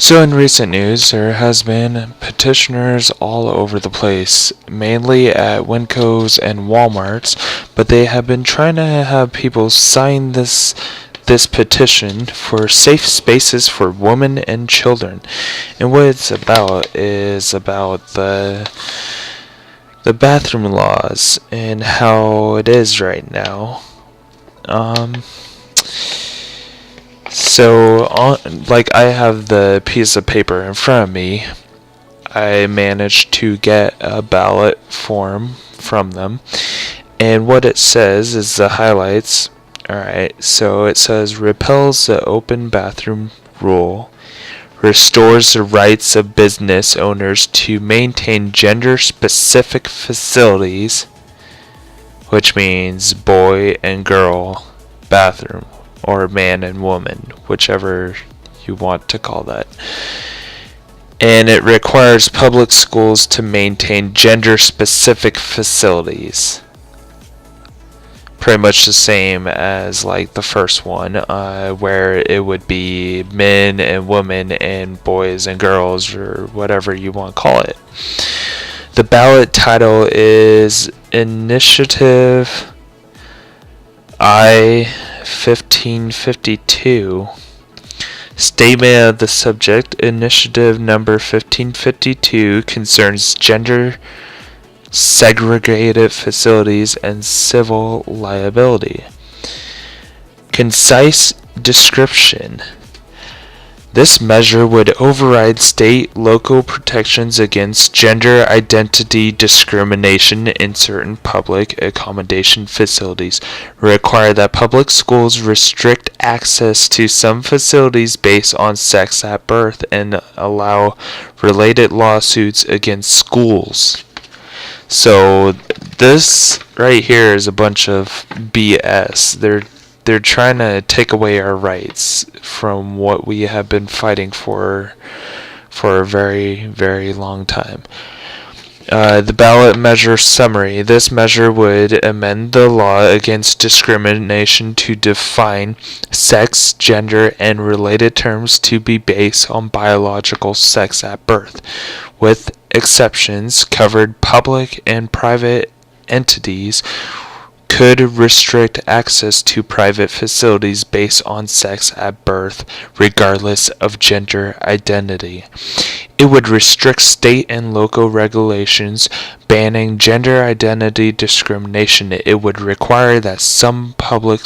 So in recent news, there has been petitioners all over the place, mainly at Winco's and Walmart's, but they have been trying to have people sign this petition for safe spaces for women and children. And what it's about is about the bathroom laws and how it is right now. Like I have the piece of paper in front of me. I managed to get a ballot form from them. And what it says is the highlights. Alright, so it says repels the open bathroom rule, restores the rights of business owners to maintain gender-specific facilities, which means boy and girl bathroom, or man and woman, whichever you want to call that. And it requires public schools to maintain gender-specific facilities. Pretty much the same as like the first one, where it would be men and women and boys and girls, or whatever you want to call it. The ballot title is Initiative I-1552. Statement of the subject: Initiative number 1552 concerns gender segregated facilities and civil liability. Concise description: this measure would override state local protections against gender identity discrimination in certain public accommodation facilities, require that public schools restrict access to some facilities based on sex at birth, and allow related lawsuits against schools. So this right here is a bunch of BS. They're trying to take away our rights from what we have been fighting for a very, very long time. The ballot measure summary: this measure would amend the law against discrimination to define sex, gender, and related terms to be based on biological sex at birth, with exceptions. Covered public and private entities could restrict access to private facilities based on sex at birth, regardless of gender identity. It would restrict state and local regulations banning gender identity discrimination. It would require that some public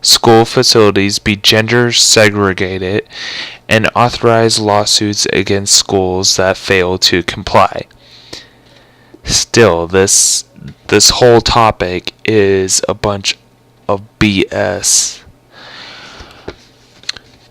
school facilities be gender segregated, and authorize lawsuits against schools that fail to comply. Still, this whole topic is a bunch of BS.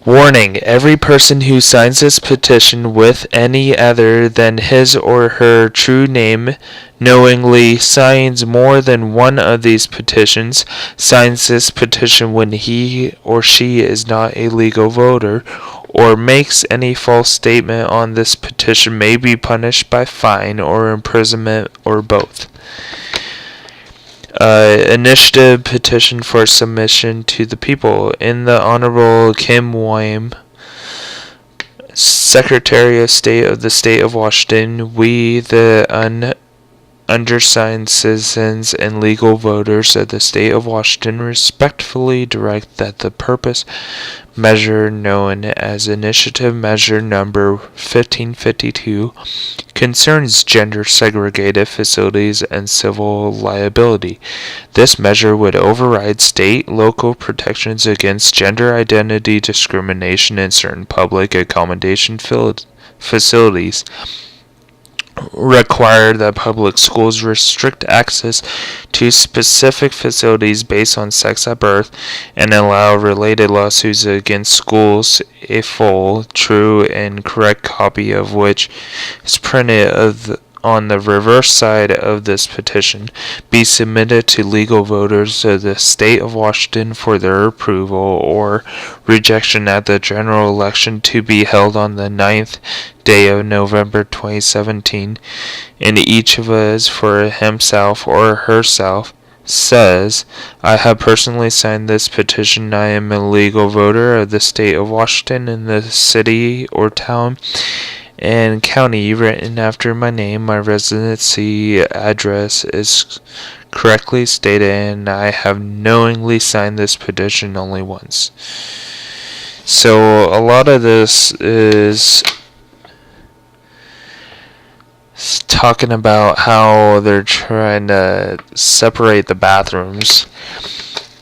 Warning: every person who signs this petition with any other than his or her true name knowingly signs more than one of these petitions, signs this petition when he or she is not a legal voter, or makes any false statement on this petition may be punished by fine or imprisonment or both. Initiative petition for submission to the people. In the Honorable Kim Wyman, Secretary of State of the State of Washington, we, the undersigned citizens and legal voters of the State of Washington, respectfully direct that the purpose measure known as Initiative Measure Number 1552 concerns gender segregated facilities and civil liability. This measure would override state local protections against gender identity discrimination in certain public accommodation facilities, require that public schools restrict access to specific facilities based on sex at birth, and allow related lawsuits against schools, a full, true, and correct copy of which is printed on the reverse side of this petition, be submitted to legal voters of the State of Washington for their approval or rejection at the general election to be held on the 9th day of November 2017, and each of us for himself or herself says, I have personally signed this petition. I am a legal voter of the state of Washington in the city or town and county written after my name. My residency address is correctly stated, and I have knowingly signed this petition only once. So a lot of this is talking about how they're trying to separate the bathrooms.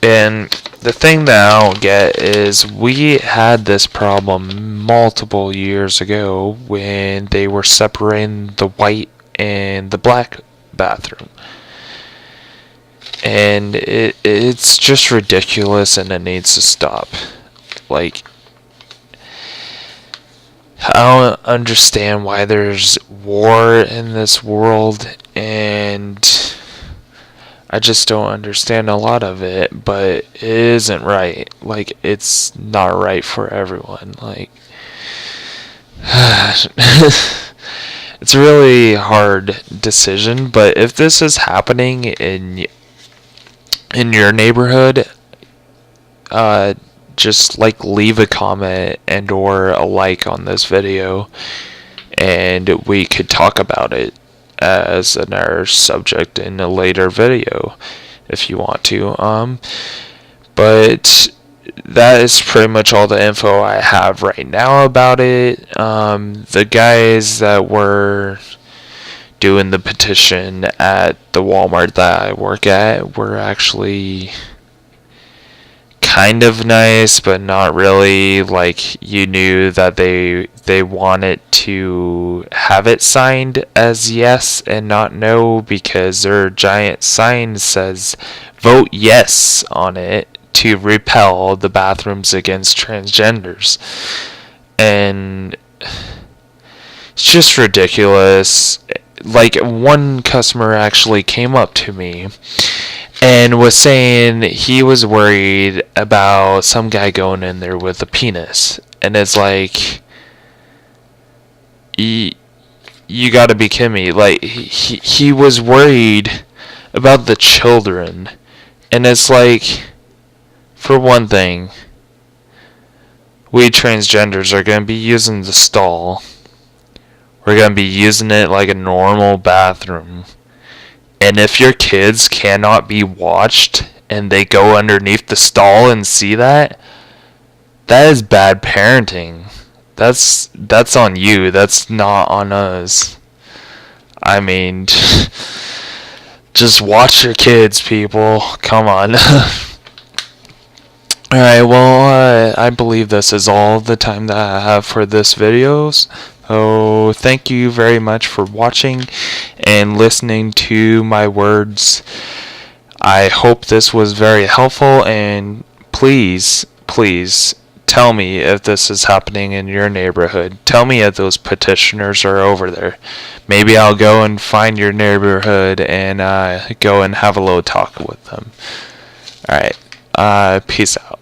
And the thing that I don't get is we had this problem multiple years ago when they were separating the white and the black bathroom. And it's just ridiculous, and it needs to stop. Like, I don't understand why there's war in this world, and I just don't understand a lot of it, but it isn't right. Like, it's not right for everyone. Like, it's a really hard decision, but if this is happening in your neighborhood, just like leave a comment and or a like on this video, and we could talk about it as another subject in a later video if you want to. But that is pretty much all the info I have right now about it. The guys that were doing the petition at the Walmart that I work at were actually kind of nice, but not really. Like, you knew that they wanted to have it signed as yes and not no, because their giant sign says vote yes on it to repel the bathrooms against transgenders. And it's just ridiculous. Like, one customer actually came up to me and was saying he was worried about some guy going in there with a penis. And it's like, you gotta be kidding me. Like, he was worried about the children. And it's like, for one thing, we transgenders are gonna be using the stall. We're gonna be using it like a normal bathroom. And if your kids cannot be watched and they go underneath the stall and see that, that is bad parenting. That's on you. That's not on us. I mean, just watch your kids, people. Come on. Alright, well, I believe this is all the time that I have for this video. So, thank you very much for watching and listening to my words. I hope this was very helpful, and please, please, tell me if this is happening in your neighborhood. Tell me if those petitioners are over there. Maybe I'll go and find your neighborhood and go and have a little talk with them. Alright, peace out.